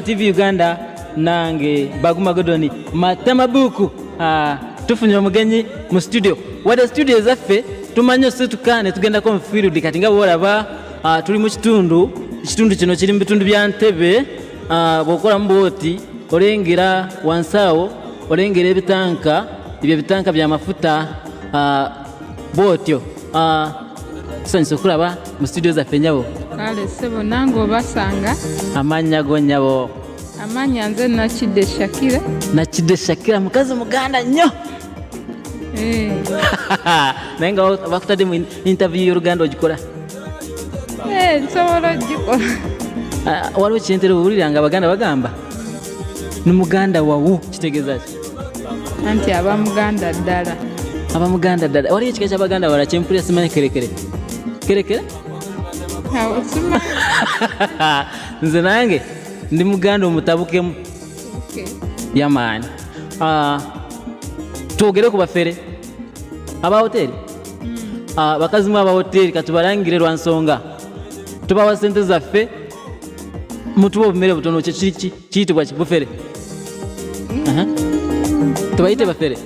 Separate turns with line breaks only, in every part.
TV Uganda nange Baguma Godoni matema buku tufunye omugenyi mu studio wada studio zaffe tumanyo situkane tugenda ko field kati nga bolaba tuli mu kitundu kino kiri mu bitundu bya Ntebe bokola mboti olengera wansawo olengera ebitanka bya mafuta botyo sanso kulaba mu studio zaffe nyabo
kale sebo nango basanga
amanya gonyabo
amanya nze Nakide Shakira mukazi muganda nnyo nenga
bakutade mu interview y'Oluganda ogikola
nsobola ogikola
waliwo kintere buwuliranga abaganda bagamba ni muganda wawu kitegeeza ki
anti abamuganda ddala
waliwo ekika ky'abaganda wala kyempulira simanyi kerekere nze nange ndi muganda omutabukemu yamaani twogere ku bafere aba hoteri bakazi mu aba hoteri katubalangire lwa nsonga tubawa sente zaffe mutuba obumere butono kiyitibwa kibufere tubayite
bafere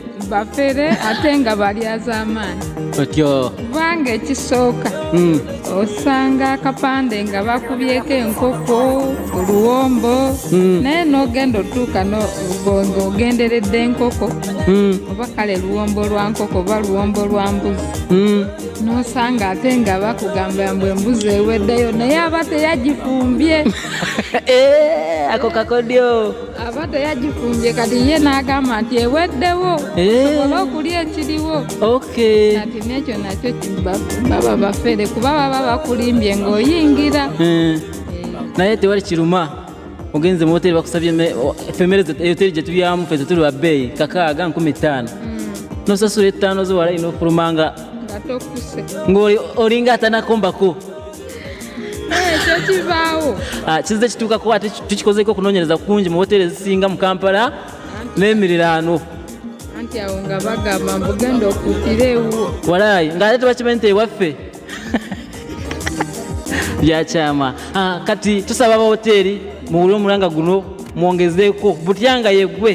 ate nga balyazaamaanyi
otyo
kubanga ekisooka osanga akapande nga bakubyeko enkoko oluwombo naye n'ogenda otuuka ng'ogenderedde enkoko oba kale luwombo lwa nkoko oba luwombo lwa mbuzi n'osanga ate nga bakugamba mbu embuzi eweddeyo naye aba teyagifumbye
ako kakodyo
aba teyagifumbye kati ye n'agamba nti eweddewo sobola okulya ekiriwo kati nekyo nakyo baba bafere kuba baba bakulimbye ng'oyingira
naye tewali kiruma ogenze mu hoteri bakusabye efemere hoteri gye tulyamu ffe tuli babbeeyi 6,500 nosasula 5 zowala ino ofulumanga
nga tokuse
ng'olinga atanakombako
ekyo kibaawo
kizze kituukako ate tukikozeko okunoonyereza kungi mu hoteri ezisinga mu Kampala n'emiriraano
anti awo nga bagamba mbugenda okutira ewuwo
walaayi ng'ate tebakimanyi nti ewaffe byakyama kati tusaba abahoteri muwule omulanga guno mwongezeeko butyanga yegwe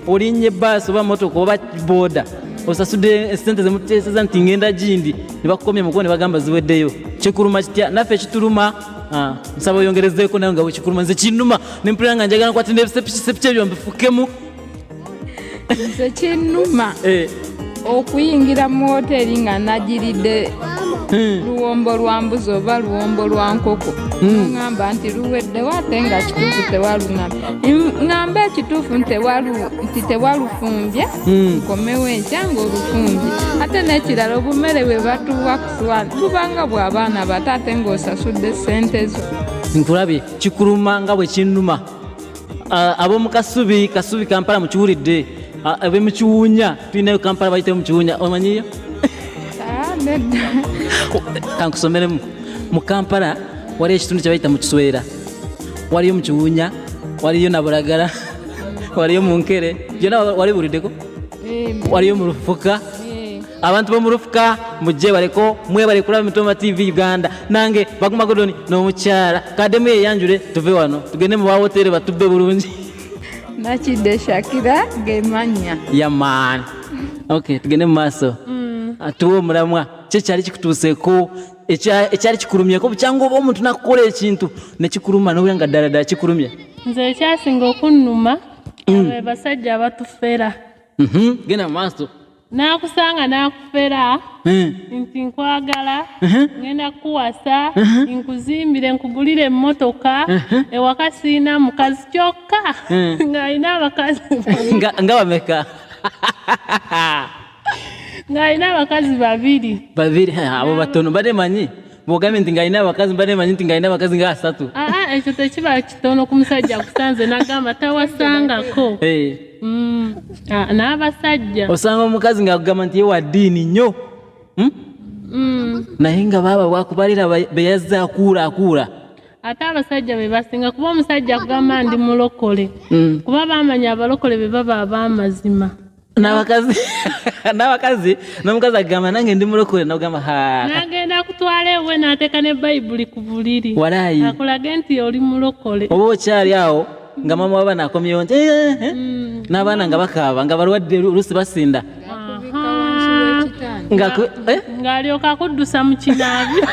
olinnye ebbaasi oba motoka oba booda osasudde esente zemuteeseza nti ngenda gindi ne bakukomya mukubo ne bagamba ziweddeyo kikuluma kitya naffe ekituluma nsaba oyongerezeeko nayo nga bwekikuluma nze kinnuma nempulira nga njagala nkwate n'ebisepiki ebyo mbifukemu
nze kinnuma okuyingira mu hoteri nga nagiridde luwombo lwa mbuzi oba luwombo lwa nkoko ngamba nti luweddewo ate nga kituufu tewalungambye ngamba ekituufu nti tewalufumbye nkomewo enkya ng'olufumbye ate n'ekirala obumere bwe batuwa ku swaani bubanga bw'abaana bato ate ng'osasudde sente zo
nkulabye kikuluma nga bwe kinnuma ab'omu kasubi Kampala mukiwulidde abemukiwunya tulinayo Kampala bayiteyo mukiwunya omanyiyo kankusomeremu mu Kampala waliyo ekitundu kyebayita mu Kiswera waliyo mu Kiwunya waliyo Nabulagala waliyo mu Nkere byonna wali buliddeko waliyo mu Lufuka abantu b'omu Lufuka mujje baleko mwebale kulaba Mitoma TV Uganda nange Baguma Godoni n'omukyala kaddemu yeyanjule tuve wano tugende mu bahoteri batubbe bulungi
Nakide Shakira gemanya
yamaani tugende mu maaso atuwe omulamwa kyekyali kikutuuseeko ekyali kikulumyeko bukyanga oba omuntu nakukola ekintu nekikuluma nowulira nga ddala kikulumye
nze ekyasinga okunnuma abe basajja abatufera
genda mu maaso
nakusanga nakufera nti nkwagala ngenda kuwasa nkuzimbire nkugulire emmotoka ewaka siina mukazi kyokka ng'alina abakazi
nga bameka
ng'alina abakazi babiri
abo batono mbadde manyi bwogambye nti ng'alina abakazi mbadde manyi nti ng'alina abakazi nga 3
ekyo tekiba kitono ku musajja kusanze nagamba tawasangako n'abasajja
osanga omukazi ng'akugamba nti ye wa ddiini nnyo naye nga baaba bwakubalira beyazze akuula
ate abasajja be basinga kuba omusajja akugamba ndi mulokole kuba bamanya abalokole be baba ab'amazima
n'abakazi n'omukazi agamba nange ndi mulokole n'ogamba
n'agenda kutwala ewe n'ateeka ne bayibuli ku buliri
walaayi
akulage nti oli mulokole
oba okyali awo nga mama wabana akomyewo nti n'abaana nga bakaaba nga balwadde oluusi basinda
ng'alyoka akuddusa mu kinaabi.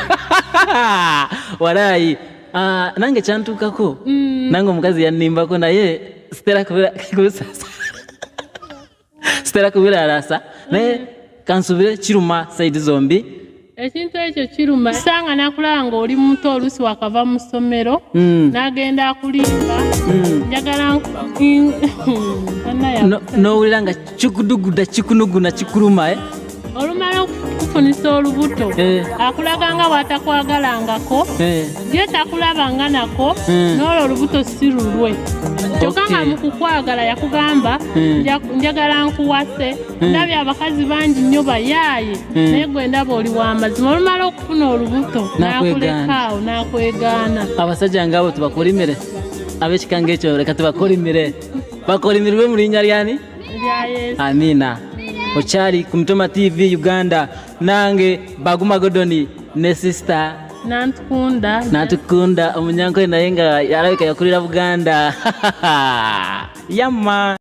Walaayi nange kyantuukako nange omukazi yannimbako naye sitera kubirarasa naye kansubire kiruma saidi zombi.
Ekintu ekyo kiruma sanga nakulaba ng'oli muto oluusi wakava mu ssomero n'agenda akulimba njagala
n'owulira nga kikuduguda kikunuguna kikuluma
olumala okufunisa olubuto akulaga nga bw'atakwagalangako ye takulabanga nako n'olwo olubuto si lulwe kyokka nga mu kukwagala yakugamba njagala nkuwase ndabye abakazi bangi nnyo bayaaye naye gwe ndaba oli w'amazima olumala okufuna olubuto n'akulekaawo n'akwegaana.
Abasajja ngabo tubakolimire ab'ekikanga ekyo leka tubakolimire bakolimirwe mu linnya lyani?
Lya Yesu.
Amina. Okyali ku Mutoma TV Uganda nange Baguma Godoni ne sister Nantukunda omunyankole naye nga yalabika yakulira Buganda. Yamma.